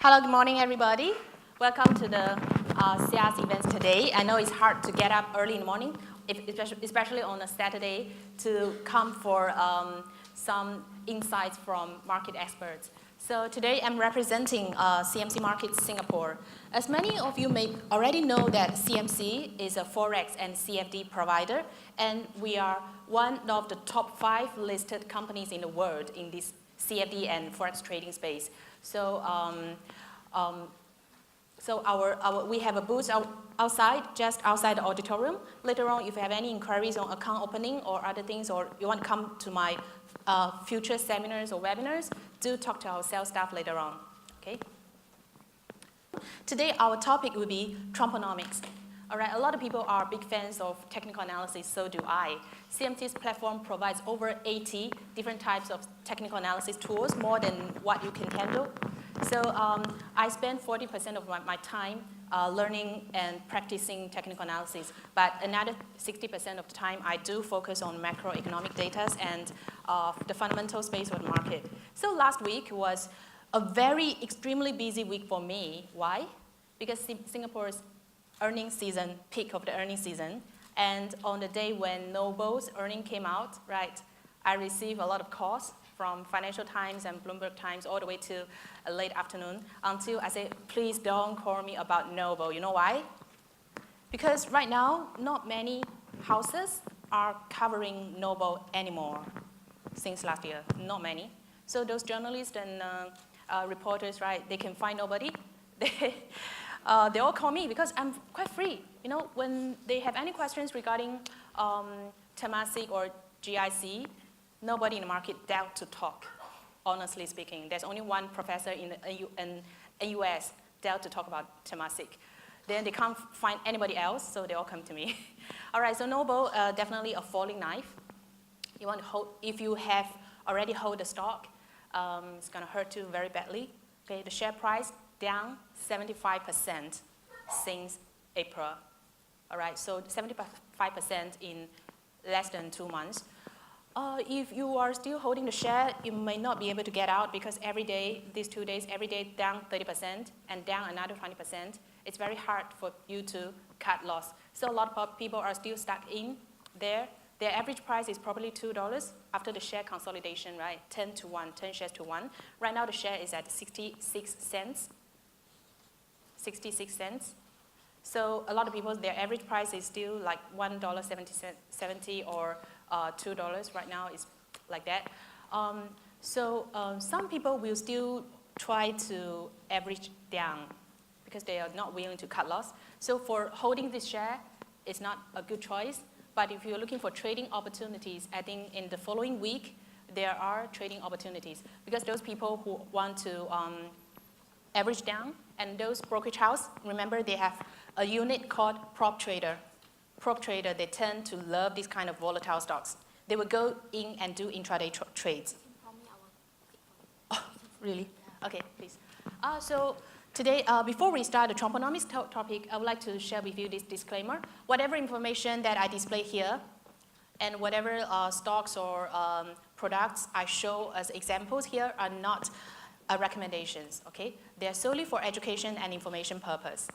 Hello, good morning, everybody. Welcome to the CRS events today. I know it's hard to get up early in the morning, especially on a Saturday, to come for some insights from market experts. So today I'm representing CMC Markets Singapore. As many of you may already know that CMC is a Forex and CFD provider, and we are one of the top 5 listed companies in the world in this CFD and Forex trading space. So, we have a booth outside, just outside the auditorium. Later on, if you have any inquiries on account opening or other things, or you want to come to my future seminars or webinars, do talk to our sales staff later on, okay? Today, our topic will be Trumponomics. All right, a lot of people are big fans of technical analysis, so do I. CMC's platform provides over 80 different types of technical analysis tools, more than what you can handle. So I spend 40% of my time learning and practicing technical analysis, but another 60% of the time I do focus on macroeconomic data and the fundamental space of the market. So last week was a very extremely busy week for me. Why? Because Singapore's earnings season, peak of the earnings season, and on the day when Noble's earnings came out, right, I received a lot of calls from Financial Times and Bloomberg Times all the way to late afternoon until I said, please don't call me about Noble. You know why? Because right now, not many houses are covering Noble anymore since last year, not many. So those journalists and reporters, right, they can find nobody. They all call me because I'm quite free. You know, when they have any questions regarding Temasek or GIC, nobody in the market dared to talk, honestly speaking. There's only one professor in the US dared to talk about Temasek. Then they can't find anybody else, so they all come to me. All right, so Noble, definitely a falling knife. You want to hold, if you have already hold the stock, it's going to hurt you very badly. Okay, the share price down 75% since April. All right, so 75% in less than 2 months. If you are still holding the share, you may not be able to get out because every day, these 2 days, every day down 30% and down another 20%. It's very hard for you to cut loss. So a lot of people are still stuck in there. Their average price is probably $2 after the share consolidation, right? 10 to 1, 10 shares to 1. Right now the share is at 66 cents. 66 cents. So a lot of people, their average price is still like $1.70 or $2 right now, is like that. Some people will still try to average down because they are not willing to cut loss. So for holding this share, it's not a good choice. But if you're looking for trading opportunities, I think in the following week, there are trading opportunities because those people who want to average down, and those brokerage house, remember they have a unit called prop trader. Prop trader, they tend to love these kind of volatile stocks. They will go in and do intraday trades. Oh, really? Okay, please. So today, before we start the Trumponomics topic, I would like to share with you this disclaimer. Whatever information that I display here, and whatever stocks or products I show as examples here are not recommendations, okay? They're solely for education and information purpose.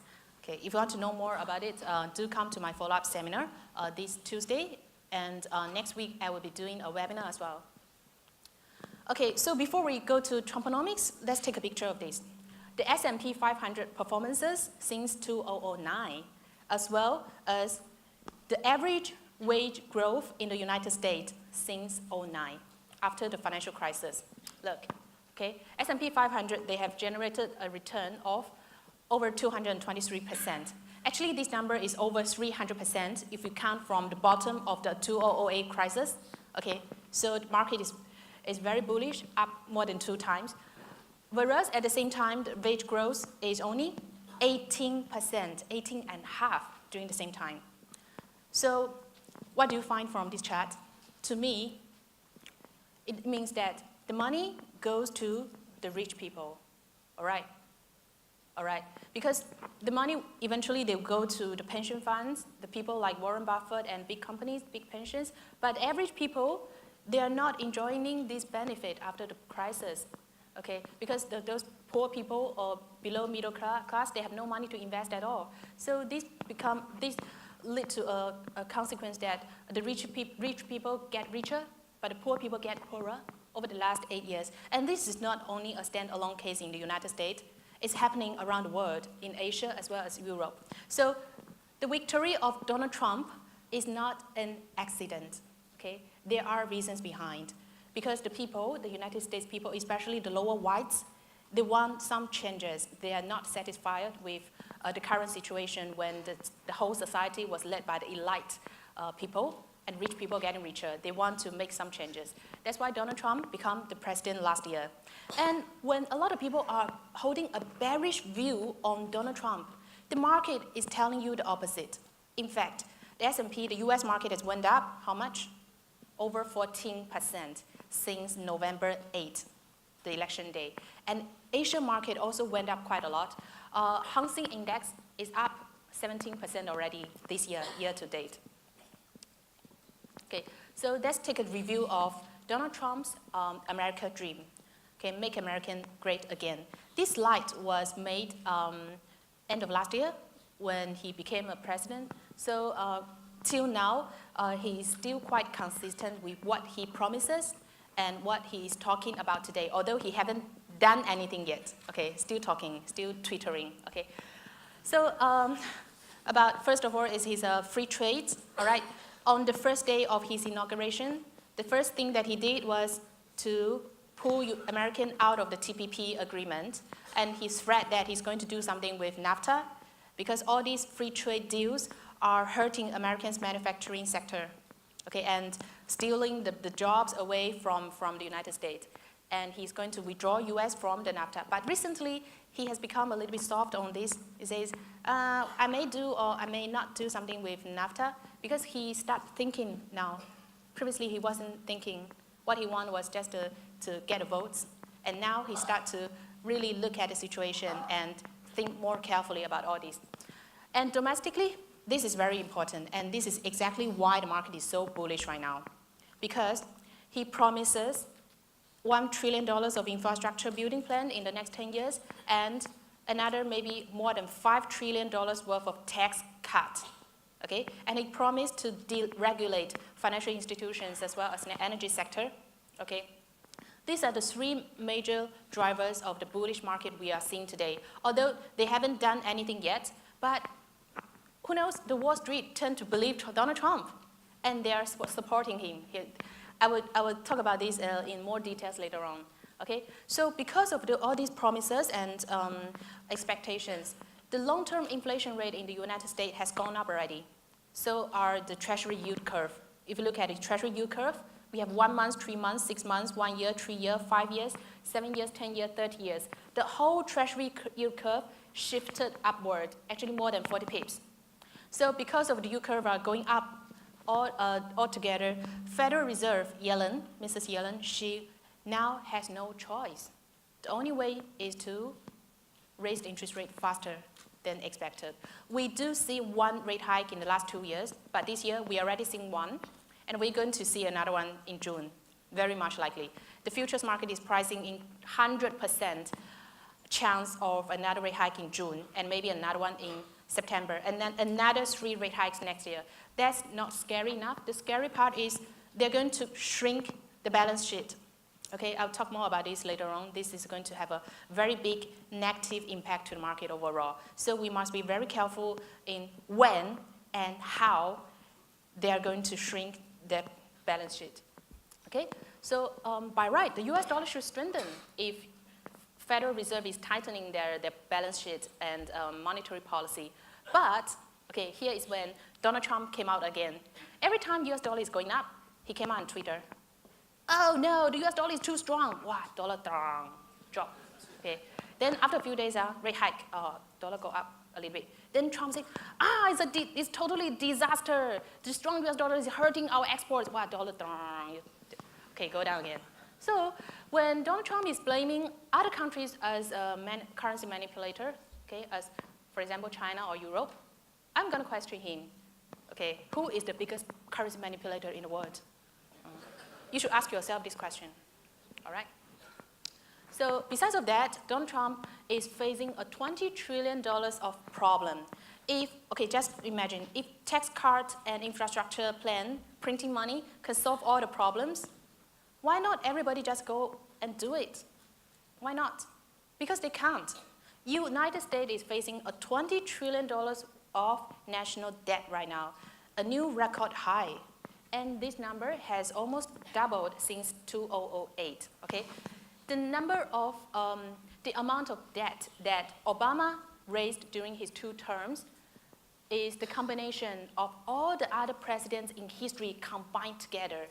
Okay, if you want to know more about it, do come to my follow-up seminar this Tuesday, and next week I will be doing a webinar as well. Okay, so before we go to Trumponomics, let's take a picture of this. The S&P 500 performances since 2009, as well as the average wage growth in the United States since 2009, after the financial crisis. Look, okay, S&P 500, they have generated a return of over 223%. Actually, this number is over 300% if you count from the bottom of the 2008 crisis. Okay, so the market is very bullish, up more than 2 times. Whereas at the same time, the wage growth is only 18%, 18.5% during the same time. So what do you find from this chart? To me, it means that the money goes to the rich people, all right? All right, because the money eventually they will go to the pension funds, the people like Warren Buffett and big companies, big pensions, but average people, they are not enjoying this benefit after the crisis. okay? Because those poor people or below middle class, they have no money to invest at all. So this lead to a consequence that the rich people get richer, but the poor people get poorer over the last 8 years. And this is not only a standalone case in the United States, it's happening around the world, in Asia as well as Europe. So the victory of Donald Trump is not an accident, okay? There are reasons behind. Because the people, the United States people, especially the lower whites, they want some changes. They are not satisfied with the current situation when the whole society was led by the elite people and rich people getting richer. They want to make some changes. That's why Donald Trump became the president last year. And when a lot of people are holding a bearish view on Donald Trump, the market is telling you the opposite. In fact, the S&P, the US market has went up, how much? Over 14% since November 8th, the election day. And Asia market also went up quite a lot. Hang Seng Index is up 17% already this year, year to date. Okay, so let's take a review of Donald Trump's America dream. Okay, make America great again. This slide was made end of last year when he became a president. So till now, he's still quite consistent with what he promises and what he is talking about today, although he haven't done anything yet. Okay, still talking, still twittering. Okay, so first of all, is his free trade. All right, on the first day of his inauguration, the first thing that he did was to pull American out of the TPP agreement, and he threat that he's going to do something with NAFTA, because all these free trade deals are hurting Americans' manufacturing sector, okay, and stealing the jobs away from the United States. And he's going to withdraw US from the NAFTA. But recently, he has become a little bit soft on this. He says, I may do or I may not do something with NAFTA, because he started thinking now. Previously, he wasn't thinking. What he wanted was just to get the votes. And now he starts to really look at the situation and think more carefully about all this. And domestically, this is very important, and this is exactly why the market is so bullish right now. Because he promises $1 trillion of infrastructure building plan in the next 10 years, and another maybe more than $5 trillion worth of tax cut, okay? And he promised to deregulate financial institutions as well as the energy sector, okay? These are the three major drivers of the bullish market we are seeing today. Although they haven't done anything yet, but who knows, the Wall Street tend to believe Donald Trump, and they are supporting him. I will talk about this in more details later on. Okay, so because of all these promises and expectations, the long-term inflation rate in the United States has gone up already. So are the Treasury yield curve. If you look at the Treasury yield curve, we have 1 month, 3 months, 6 months, 1 year, 3 years, 5 years, 7 years, 10 years, 30 years. The whole Treasury yield curve shifted upward, actually more than 40 pips. So because of the yield curve are going up altogether, Federal Reserve Yellen, Mrs. Yellen, she now has no choice. The only way is to raise the interest rate faster than expected. We do see one rate hike in the last 2 years, but this year we are already seeing one, and we're going to see another one in June, very much likely. The futures market is pricing in 100% chance of another rate hike in June, and maybe another one in September, and then another 3 rate hikes next year. That's not scary enough. The scary part is they're going to shrink the balance sheet. Okay, I'll talk more about this later on. This is going to have a very big negative impact to the market overall. So we must be very careful in when and how they are going to shrink their balance sheet. Okay, so by right, the US dollar should strengthen if Federal Reserve is tightening their balance sheet and monetary policy. But, okay, here is when Donald Trump came out again. Every time US dollar is going up, he came out on Twitter. Oh no, the US dollar is too strong. Wow, dollar drop. Okay. Then after a few days, rate hike, dollar go up a little bit. Then Trump said, it's totally disaster. The strong US dollar is hurting our exports. Wow, dollar okay, go down again. So when Donald Trump is blaming other countries as a currency manipulator, okay, as for example China or Europe, I'm going to question him. Okay, who is the biggest currency manipulator in the world? You should ask yourself this question. All right. So besides of that, Donald Trump is facing a $20 trillion of problem. Okay, just imagine, if tax cuts and infrastructure plan, printing money, can solve all the problems, why not everybody just go and do it? Why not? Because they can't. United States is facing a $20 trillion of national debt right now, a new record high. And this number has almost doubled since 2008, okay? The amount of debt that Obama raised during his 2 terms is the combination of all the other presidents in history combined together,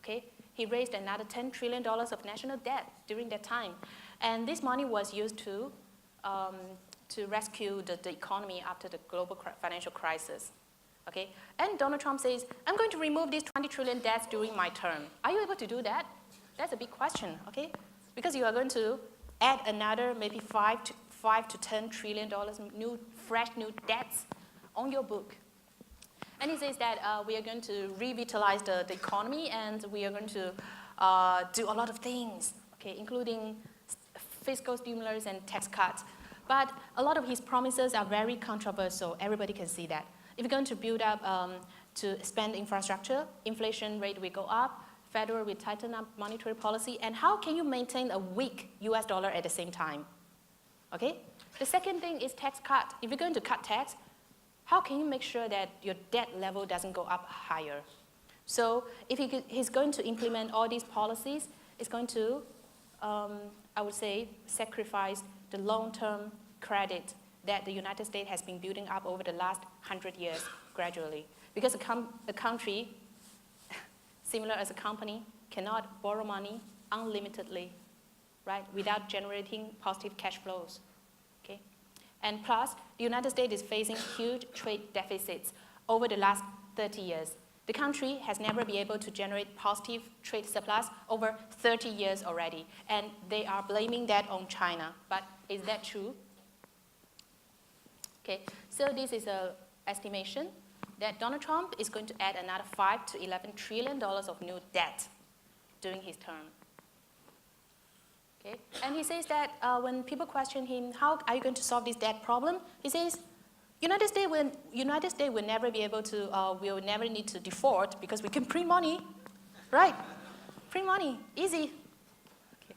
okay? He raised another $10 trillion of national debt during that time. And this money was used to rescue the economy after the global financial crisis, okay? And Donald Trump says, I'm going to remove these 20 trillion debts during my term. Are you able to do that? That's a big question, okay? Because you are going to add another maybe $5 to $10 trillion fresh new debts on your book. And he says that we are going to revitalize the economy, and we are going to do a lot of things, okay, including fiscal stimulus and tax cuts. But a lot of his promises are very controversial. Everybody can see that. If you're going to build up to spend infrastructure, inflation rate will go up, Federal will tighten up monetary policy, and how can you maintain a weak US dollar at the same time? Okay? The second thing is tax cut. If you're going to cut tax, how can you make sure that your debt level doesn't go up higher? So if he's going to implement all these policies, it's going to, I would say, sacrifice the long-term credit that the United States has been building up over the last 100 years gradually. Because a country, similar as a company, cannot borrow money unlimitedly, right, without generating positive cash flows, okay? And plus, the United States is facing huge trade deficits over the last 30 years. The country has never been able to generate positive trade surplus over 30 years already, and they are blaming that on China. But is that true? Okay, so this is an estimation that Donald Trump is going to add another $5 to $11 trillion of new debt during his term. Okay, and he says that when people question him, how are you going to solve this debt problem? He says, United States will never be able to, will never need to default because we can print money, right? Print money, easy. Okay.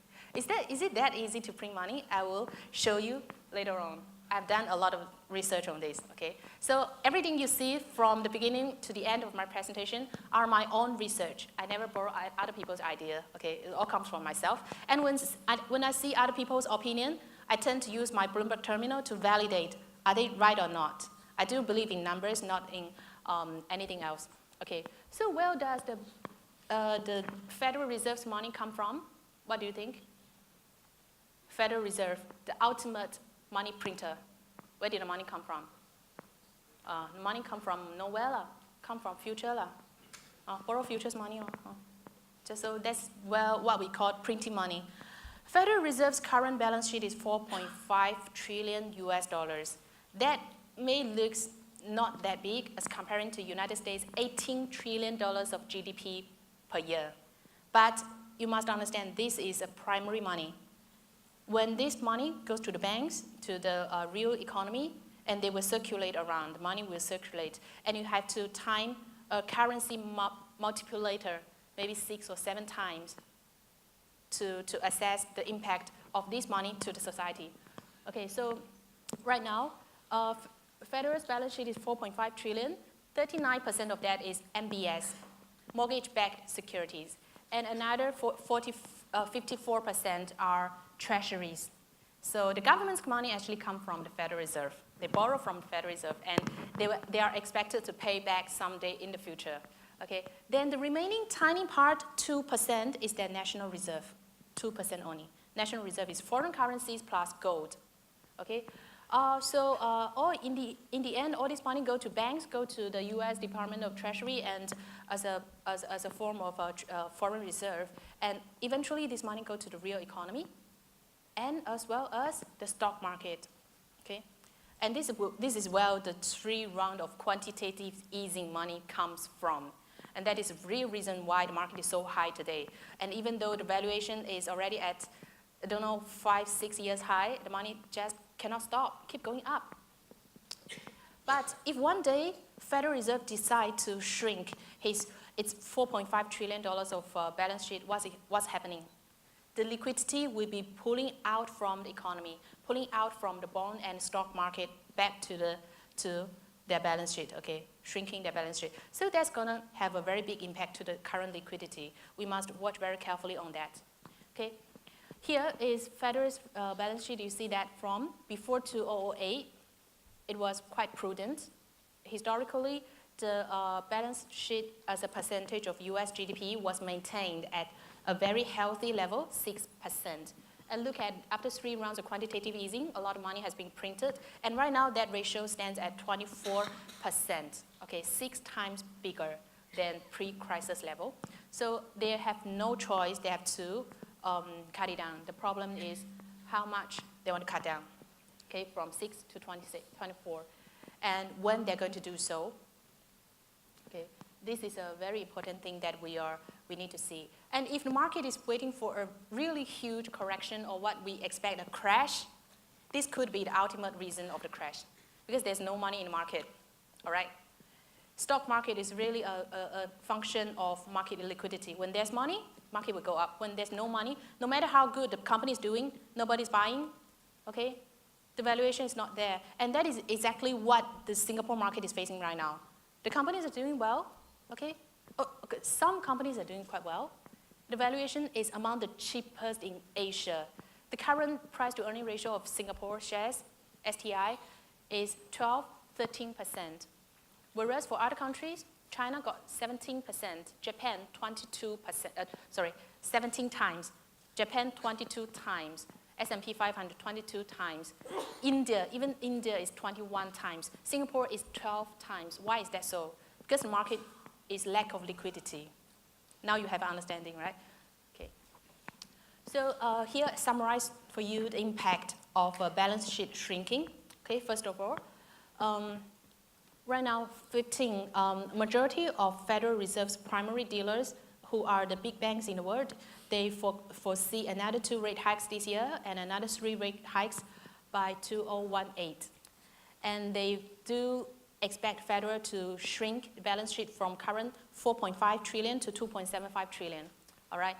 Is it that easy to print money? I will show you later on. I've done a lot of research on this, okay? So everything you see from the beginning to the end of my presentation are my own research. I never borrow other people's idea, okay? It all comes from myself. And when I see other people's opinion, I tend to use my Bloomberg terminal to validate, are they right or not? I do believe in numbers, not in anything else. Okay, so where does the Federal Reserve's money come from? What do you think? Federal Reserve, the ultimate money printer. Where did the money come from? The money come from nowhere, come from future. Borrow futures money. Just so that's what we call printing money. Federal Reserve's current balance sheet is $4.5 trillion US dollars. That may look not that big as comparing to United States $18 trillion of GDP per year. But you must understand this is a primary money. When this money goes to the banks, to the real economy, and they will circulate around, the money will circulate, and you have to time a currency multiplier, maybe 6 or 7 times, to assess the impact of this money to the society. Okay, so right now, Federal's balance sheet is $4.5 trillion. 39% of that is MBS, mortgage-backed securities, and another 54% are treasuries. So the government's money actually comes from the Federal Reserve. They borrow from the Federal Reserve, and they are expected to pay back someday in the future. Okay. Then the remaining tiny part, 2%, is their National Reserve, 2% only. National Reserve is foreign currencies plus gold. Okay. In the end, all this money go to banks, go to the U.S. Department of Treasury, and as a form of foreign reserve, and eventually this money go to the real economy, and as well as the stock market. Okay, and this is where the 3 round of quantitative easing money comes from, and that is the real reason why the market is so high today. And even though the valuation is already at I don't know, 5, 6 years high, the money just cannot stop, keep going up. But if one day Federal Reserve decide to shrink its $4.5 trillion of balance sheet, what's happening? The liquidity will be pulling out from the economy, pulling out from the bond and stock market back to their balance sheet, okay, shrinking their balance sheet. So that's gonna have a very big impact to the current liquidity. We must watch very carefully on that, okay? Here is Federal's balance sheet. You see that from before 2008, it was quite prudent. Historically, the balance sheet as a percentage of US GDP was maintained at a very healthy level, 6%. And look at, after 3 rounds of quantitative easing, a lot of money has been printed. And right now, that ratio stands at 24%, okay, 6 times bigger than pre-crisis level. So they have no choice, they have to cut it down. The problem is how much they want to cut down, okay, from 6 to 24. And when they're going to do so, okay, this is a very important thing that we need to see. And if the market is waiting for a really huge correction or what we expect, a crash, this could be the ultimate reason of the crash because there's no money in the market, all right? Stock market is really a function of market liquidity. When there's money, market will go up. When there's no money, no matter how good the company is doing, nobody's buying, okay? The valuation is not there. And that is exactly what the Singapore market is facing right now. The companies are doing well, okay? Okay. Some companies are doing quite well. The valuation is among the cheapest in Asia. The current price to earning ratio of Singapore shares, STI, is 12, 13%. Whereas for other countries, China got 17%, Japan 22%, 17 times, Japan 22 times, S&P 500 22 times. India, even India is 21 times. Singapore is 12 times. Why is that so? Because the market is lack of liquidity. Now you have an understanding, right? Okay. So here summarize for you the impact of balance sheet shrinking. Okay, first of all, right now, majority of Federal Reserve's primary dealers, who are the big banks in the world, they foresee another 2 rate hikes this year and another 3 rate hikes by 2018. And they do expect Federal to shrink the balance sheet from current 4.5 trillion to 2.75 trillion, all right?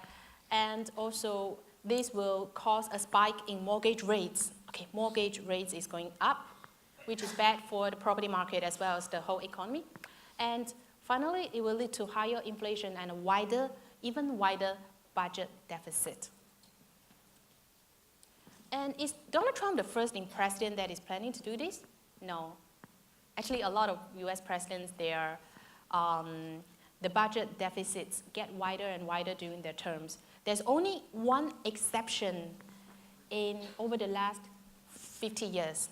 And also, this will cause a spike in mortgage rates. Okay, mortgage rates is going up, which is bad for the property market as well as the whole economy. And finally, it will lead to higher inflation and a wider, even wider budget deficit. And is Donald Trump the first president that is planning to do this? No. Actually, a lot of US presidents, the budget deficits get wider and wider during their terms. There's only one exception over the last 50 years.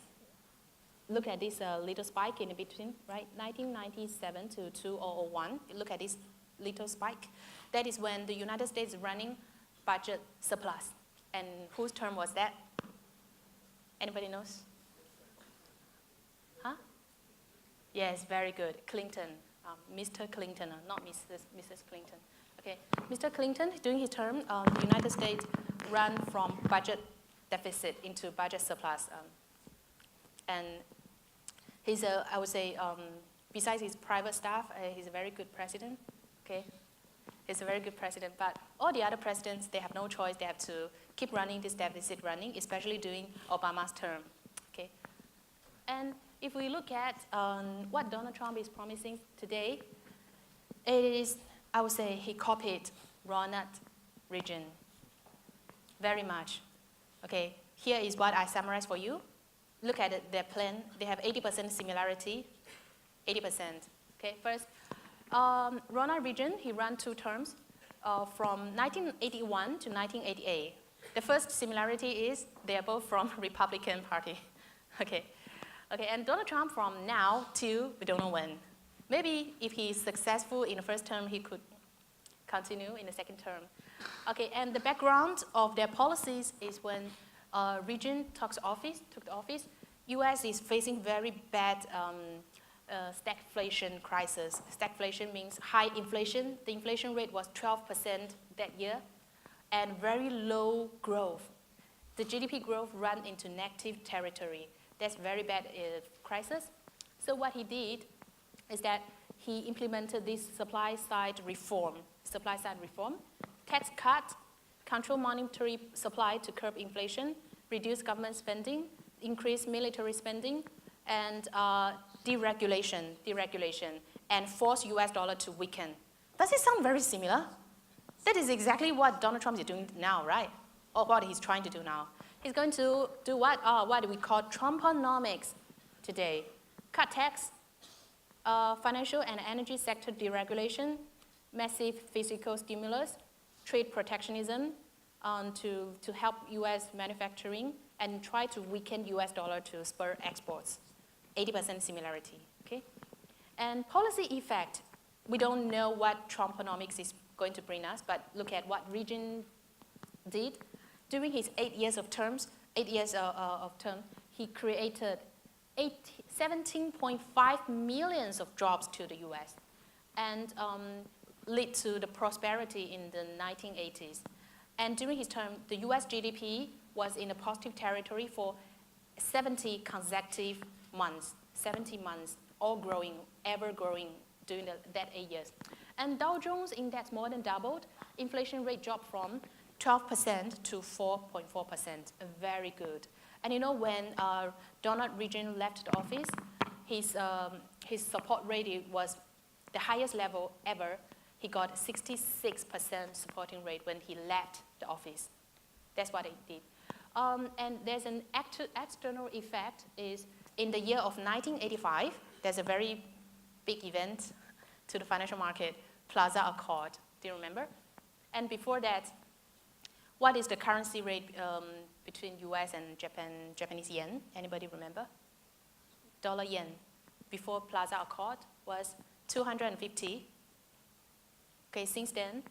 Look at this little spike in between, right? 1997 to 2001. Look at this little spike. That is when the United States is running budget surplus. And whose term was that? Anybody knows? Huh? Yes, very good. Clinton, Mr. Clinton, not Mrs. Clinton. Okay, Mr. Clinton, during his term, the United States ran from budget deficit into budget surplus. And he's I would say, besides his private staff, he's a very good president, okay? He's a very good president, but all the other presidents, they have no choice. They have to keep running this deficit running, especially during Obama's term, okay? And if we look at what Donald Trump is promising today, it is, I would say, he copied Ronald Reagan very much, okay? Here is what I summarized for you. Look at their plan. They have 80% similarity, 80%. Okay, first, Ronald Reagan, he ran 2 terms from 1981 to 1988. The first similarity is they are both from Republican Party. Okay, and Donald Trump from now till we don't know when. Maybe if he is successful in the first term, he could continue in the second term. Okay, and the background of their policies is when Reagan took the office, US is facing very bad stagflation crisis. Stagflation means high inflation. The inflation rate was 12% that year and very low growth. the GDP growth ran into negative territory. That's very bad crisis. So what he did is that he implemented this supply-side reform, tax cut, control monetary supply to curb inflation, reduce government spending, increase military spending, and deregulation, and force US dollar to weaken. Does it sound very similar? That is exactly what Donald Trump is doing now, right? Or what he's trying to do now. He's going to do what we call Trumponomics today. Cut tax, financial and energy sector deregulation, massive fiscal stimulus, trade protectionism to help US manufacturing, and try to weaken US dollar to spur exports. 80% similarity, okay? And policy effect, we don't know what Trumponomics is going to bring us, but look at what Region did. During his 8 years of term, he created 17.5 million of jobs to the US and led to the prosperity in the 1980s. And during his term, the US GDP was in a positive territory for 70 consecutive months, 70 months, all growing, ever growing during that 8 years. And Dow Jones index more than doubled. Inflation rate dropped from 12% to 4.4%, very good. And you know, when Donald Reagan left the office, his support rating was the highest level ever. He got 66% supporting rate when he left the office. That's what he did. And there's an external effect is in the year of 1985, there's a very big event to the financial market, Plaza Accord. Do you remember? And before that, what is the currency rate between US and Japanese yen? Anybody remember? Dollar yen before Plaza Accord was 250. Okay, since then,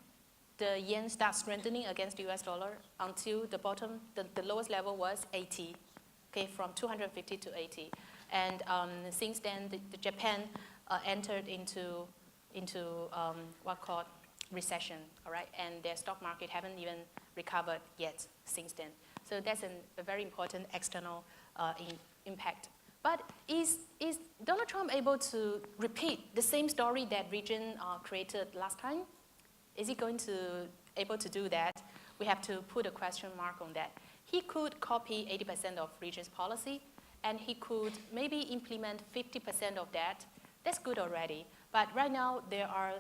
the yen starts strengthening against the US dollar until the bottom, the lowest level was 80. Okay, from 250 to 80. And since then, the Japan entered into what called recession, all right? And their stock market haven't even recovered yet since then. So that's a very important external impact. But is Donald Trump able to repeat the same story that Reagan created last time? Is he going to able to do that? We have to put a question mark on that. He could copy 80% of Reagan's policy, and he could maybe implement 50% of that. That's good already. But right now, there are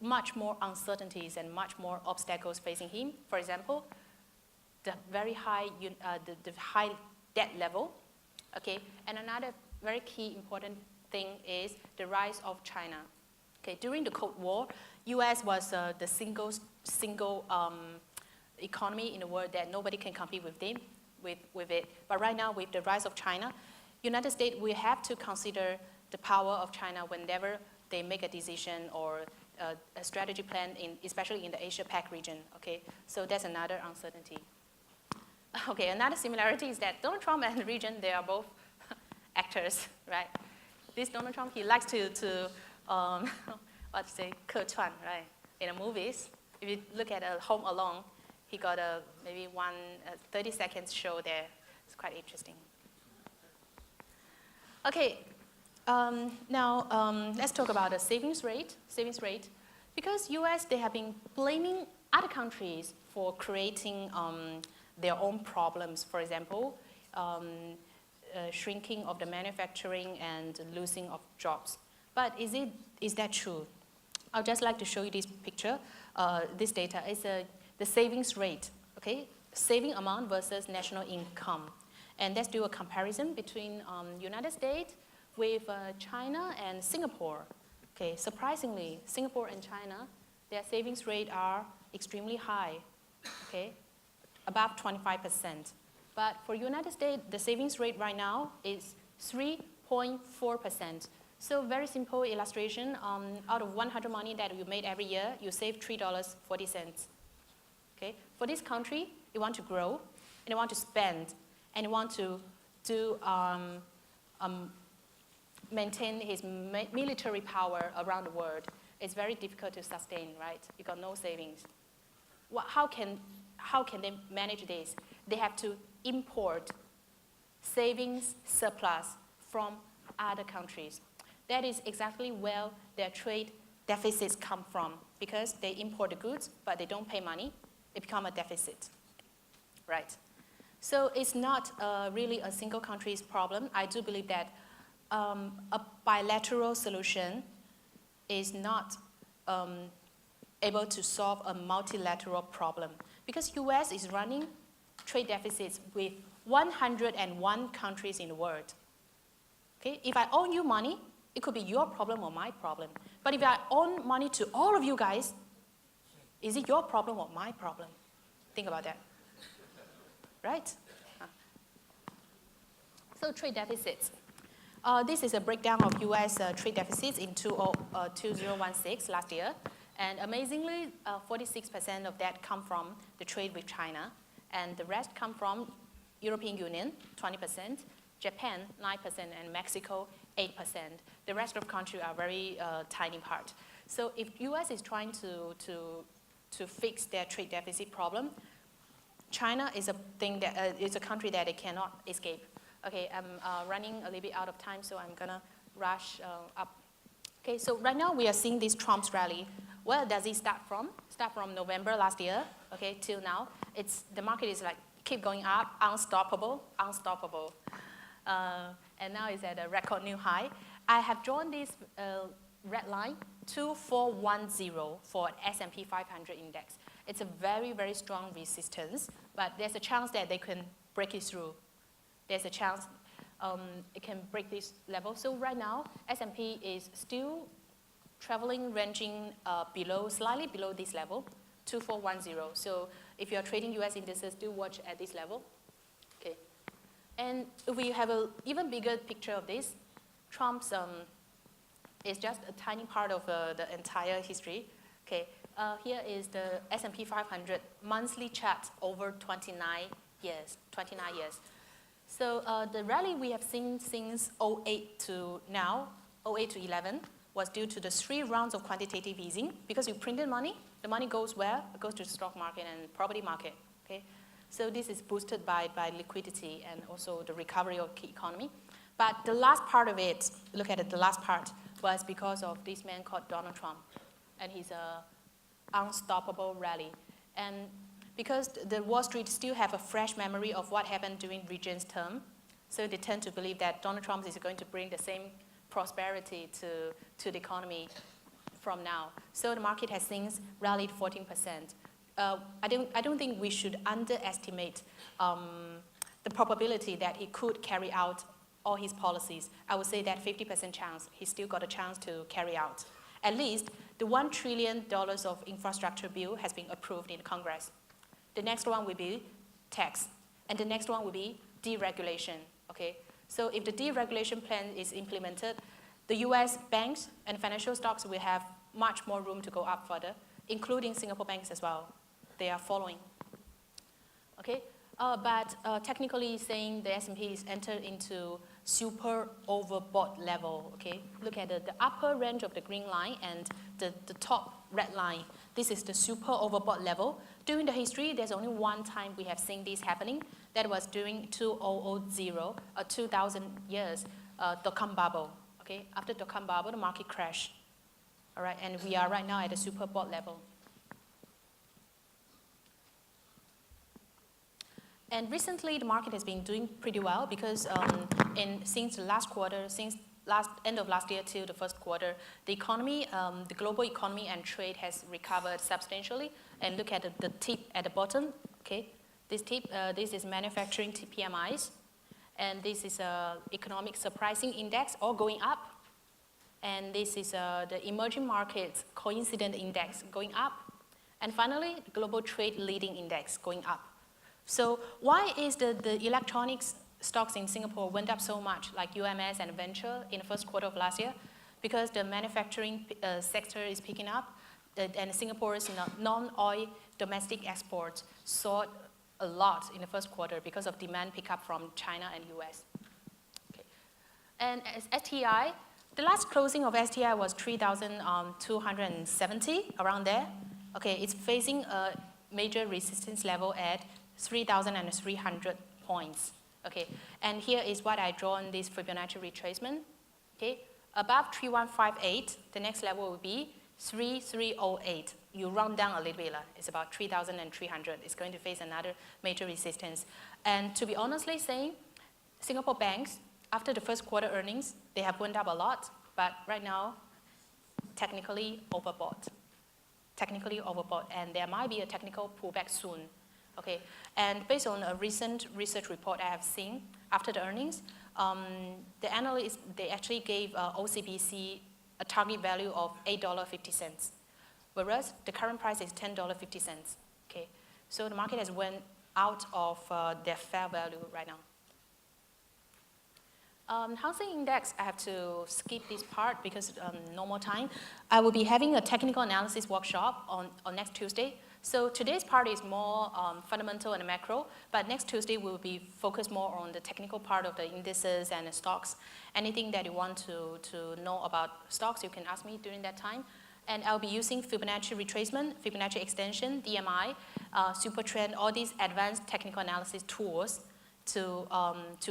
much more uncertainties and much more obstacles facing him. For example, the very high, the high debt level, okay? And another very key important thing is the rise of China. Okay, during the Cold War, US was the single economy in the world that nobody can compete with it. But right now, with the rise of China, United States, we have to consider the power of China whenever they make a decision or a strategy plan, especially in the Asia-Pac region, okay? So that's another uncertainty. Okay, another similarity is that Donald Trump and Reagan, they are both actors, right? This Donald Trump, he likes to let's say, 客串, right? In the movies, if you look at Home Alone, he got maybe 30 seconds show there. It's quite interesting. Okay, now let's talk about the savings rate. Because US, they have been blaming other countries for creating their own problems. For example, shrinking of the manufacturing and losing of jobs. But is that true? I'd just like to show you this picture. This data is the savings rate, okay? Saving amount versus national income. And let's do a comparison between United States with China and Singapore. Okay, surprisingly, Singapore and China, their savings rate are extremely high, okay? Above 25%. But for United States, the savings rate right now is 3.4%. So very simple illustration, out of 100 money that you made every year, you save $3.40. Okay? For this country, you want to grow, and you want to spend, and you want to do, maintain his military power around the world. It's very difficult to sustain, right? You got no savings. How can they manage this? they have to import savings surplus from other countries. That is exactly where their trade deficits come from, because they import the goods, but they don't pay money. It becomes a deficit, right? So it's not really a single country's problem. I do believe that a bilateral solution is not able to solve a multilateral problem, because US is running trade deficits with 101 countries in the world. Okay? If I owe you money, it could be your problem or my problem. But if I owe money to all of you guys, is it your problem or my problem? Think about that. Right? So trade deficits. This is a breakdown of US trade deficits in 2016 last year. And amazingly, 46% of that come from the trade with China. And the rest come from European Union, 20%, Japan, 9%, and Mexico, 8%. The rest of countries are very tiny part. So if US is trying to fix their trade deficit problem, China is a thing that is a country that it cannot escape. Okay, I'm running a little bit out of time, so I'm gonna rush up. Okay, so right now we are seeing this Trump's rally. Where does it start from? Start from November last year, okay, till now. The market is like keep going up, unstoppable. And now it's at a record new high. I have drawn this red line, 2410 for S&P 500 index. It's a very, very strong resistance, but there's a chance that they can break it through. There's a chance it can break this level. So right now, S&P is still traveling, ranging slightly below this level, 2410. So if you're trading US indices, do watch at this level. Okay. And if we have an even bigger picture of this, Trump's is just a tiny part of the entire history. Okay. Here is the S&P 500 monthly chart over 29 years. So the rally we have seen since 08 to now, 08 to 11, was due to the 3 rounds of quantitative easing. Because you printed money, the money goes where? It goes to the stock market and property market. Okay? So this is boosted by liquidity and also the recovery of the economy. But the last part of it, look at it, the last part was because of this man called Donald Trump and his unstoppable rally. And because the Wall Street still have a fresh memory of what happened during Reagan's term, so they tend to believe that Donald Trump is going to bring the same prosperity to the economy from now. So the market has since rallied 14%. I don't think we should underestimate the probability that he could carry out all his policies. I would say that 50% chance, he still got a chance to carry out. At least the $1 trillion of infrastructure bill has been approved in Congress. The next one will be tax, and the next one will be deregulation, okay? So if the deregulation plan is implemented, the US banks and financial stocks will have much more room to go up further, including Singapore banks as well. They are following, okay? But technically saying the S&P is entered into super overbought level, okay? Look at the upper range of the green line and the top red line. This is the super overbought level. During the history, there's only one time we have seen this happening. That was during 2000 years, dot-com bubble, okay? After dot-com bubble, the market crashed, all right? And we are right now at the super bought level. And recently, the market has been doing pretty well because since the last quarter, end of last year till the first quarter, the economy, the global economy and trade has recovered substantially. And look at the tip at the bottom, okay? This tip, this is manufacturing PMIs, and this is economic surprising index, all going up. And this is the emerging markets coincident index going up. And finally, the global trade leading index going up. So why is the electronics stocks in Singapore went up so much, like UMS and Venture in the first quarter of last year? Because the manufacturing sector is picking up, and Singapore's non-oil domestic exports soared a lot in the first quarter because of demand pickup from China and US. Okay. And as STI, the last closing of STI was 3,270, around there. Okay, it's facing a major resistance level at 3,300 points. Okay, and here is what I draw on this Fibonacci retracement. Okay, above 3158, the next level will be 3308. You round down a little bit, it's about 3,300. It's going to face another major resistance. And to be honestly saying, Singapore banks, after the first quarter earnings, they have went up a lot, but right now, technically overbought. Technically overbought, and there might be a technical pullback soon. Okay, and based on a recent research report I have seen after the earnings, the analysts, they actually gave OCBC a target value of $8.50, whereas the current price is $10.50. Okay, so the market has went out of their fair value right now. Housing index, I have to skip this part because no more time. I will be having a technical analysis workshop on next Tuesday. So today's part is more fundamental and macro, but next Tuesday we'll be focused more on the technical part of the indices and the stocks. Anything that you want to know about stocks, you can ask me during that time. And I'll be using Fibonacci retracement, Fibonacci extension, DMI, super trend, all these advanced technical analysis tools to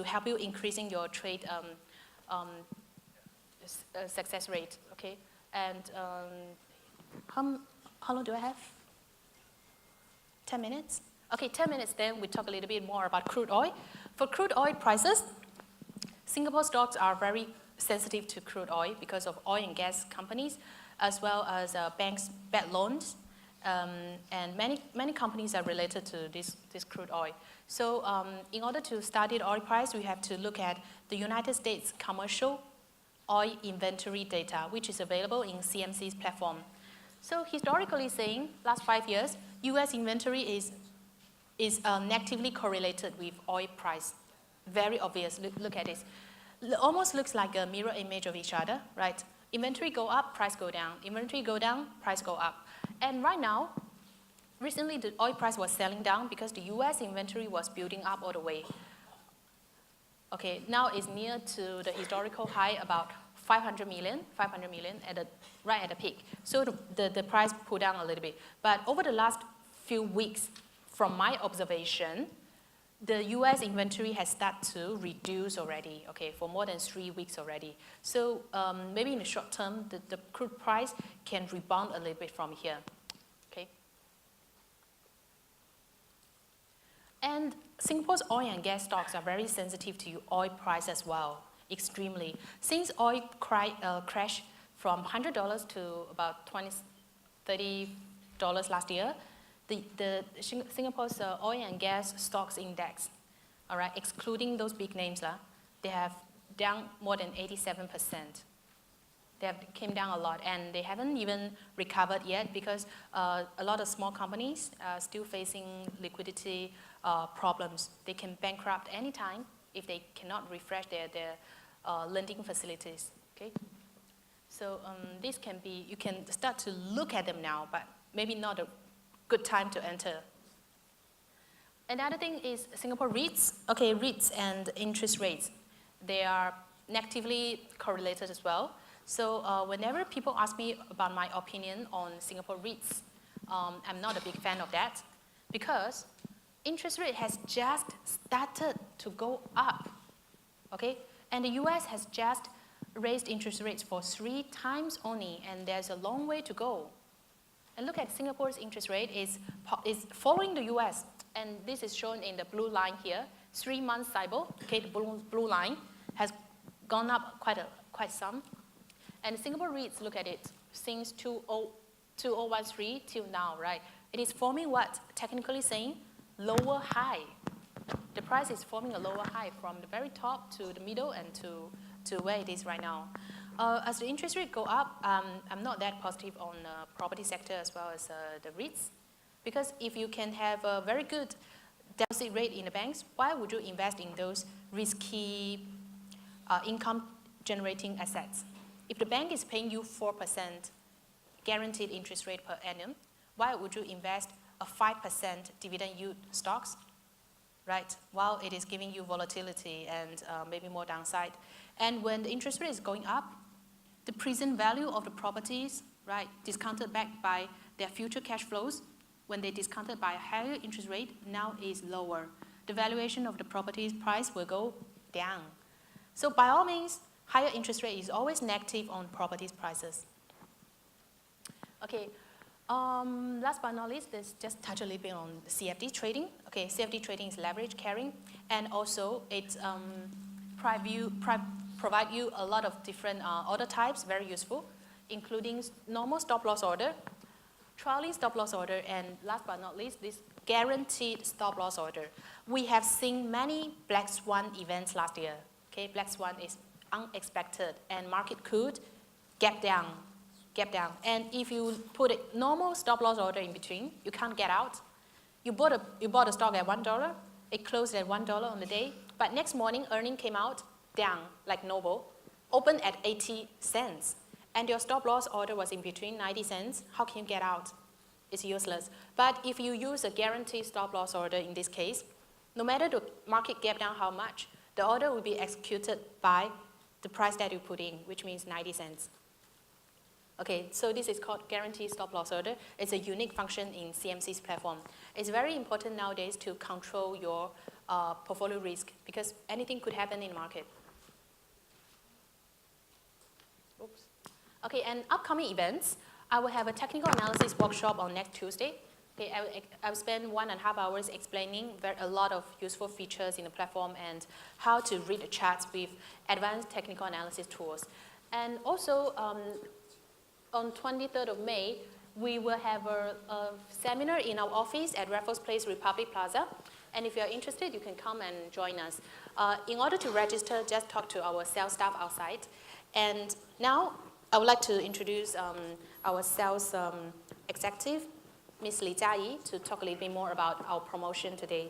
help you increasing your trade success rate, okay? And how long do I have? 10 minutes? Okay, 10 minutes then we talk a little bit more about crude oil. For crude oil prices, Singapore stocks are very sensitive to crude oil because of oil and gas companies, as well as banks' bad loans, and many companies are related to this crude oil. So in order to study the oil price, we have to look at the United States commercial oil inventory data, which is available in CMC's platform. So historically saying, last 5 years, US inventory is negatively correlated with oil price. Very obvious, look at this. Almost looks like a mirror image of each other, right? Inventory go up, price go down. Inventory go down, price go up. And right now, recently the oil price was selling down because the US inventory was building up all the way. Okay, now it's near to the historical high, about 500 million right at the peak. So the price pulled down a little bit. But over the last few weeks, from my observation, the US inventory has started to reduce already, okay, for more than 3 weeks already. So maybe in the short term, the crude price can rebound a little bit from here, okay? And Singapore's oil and gas stocks are very sensitive to oil price as well, extremely. Since oil crashed from $100 to about $30 last year, the Singapore's oil and gas stocks index, all right, excluding those big names, they have down more than 87%. They have came down a lot, and they haven't even recovered yet because a lot of small companies are still facing liquidity problems. They can bankrupt anytime if they cannot refresh their lending facilities, okay? So this can be, you can start to look at them now, but maybe not a good time to enter. Another thing is Singapore REITs. Okay, REITs and interest rates, they are negatively correlated as well. So whenever people ask me about my opinion on Singapore REITs, I'm not a big fan of that because interest rate has just started to go up, okay? And the US has just raised interest rates for 3 times only, and there's a long way to go. And look at Singapore's interest rate is following the US, and this is shown in the blue line here. 3-month SIBOR, okay, the blue line has gone up quite some. And Singapore REITs, look at it, since 2013 till now, right? It is forming what, technically saying, lower high. The price is forming a lower high from the very top to the middle and to where it is right now. As the interest rate go up, I'm not that positive on the property sector as well as the REITs. Because if you can have a very good deposit rate in the banks, why would you invest in those risky income generating assets? If the bank is paying you 4% guaranteed interest rate per annum, why would you invest a 5% dividend yield stocks, right? While it is giving you volatility and maybe more downside. And when the interest rate is going up, the present value of the properties, right, discounted back by their future cash flows, when they discounted by a higher interest rate, now is lower. The valuation of the property's price will go down. So by all means, higher interest rate is always negative on properties prices. Okay, last but not least, let's just touch a little bit on CFD trading. Okay, CFD trading is leverage carrying, and also it provide you a lot of different order types, very useful, including normal stop loss order, trailing stop loss order, and last but not least, this guaranteed stop loss order. We have seen many black swan events last year. Okay, black swan is unexpected, and market could gap down. And if you put a normal stop loss order in between, you can't get out. You bought a stock at $1, it closed at $1 on the day, but next morning earning came out down, like Noble, opened at 80 cents. And your stop loss order was in between 90 cents, how can you get out? It's useless. But if you use a guaranteed stop loss order in this case, no matter the market gap down how much, the order will be executed by the price that you put in, which means 90 cents. Okay, so this is called guaranteed stop loss order. It's a unique function in CMC's platform. It's very important nowadays to control your portfolio risk because anything could happen in the market. Oops. Okay, and upcoming events, I will have a technical analysis workshop on next Tuesday. Okay, I will spend 1.5 hours explaining a lot of useful features in the platform and how to read the charts with advanced technical analysis tools. And also, on 23rd of May, we will have a seminar in our office at Raffles Place Republic Plaza. And if you're interested, you can come and join us. In order to register, just talk to our sales staff outside. And now, I would like to introduce our sales executive, Ms. Li Jiayi, to talk a little bit more about our promotion today.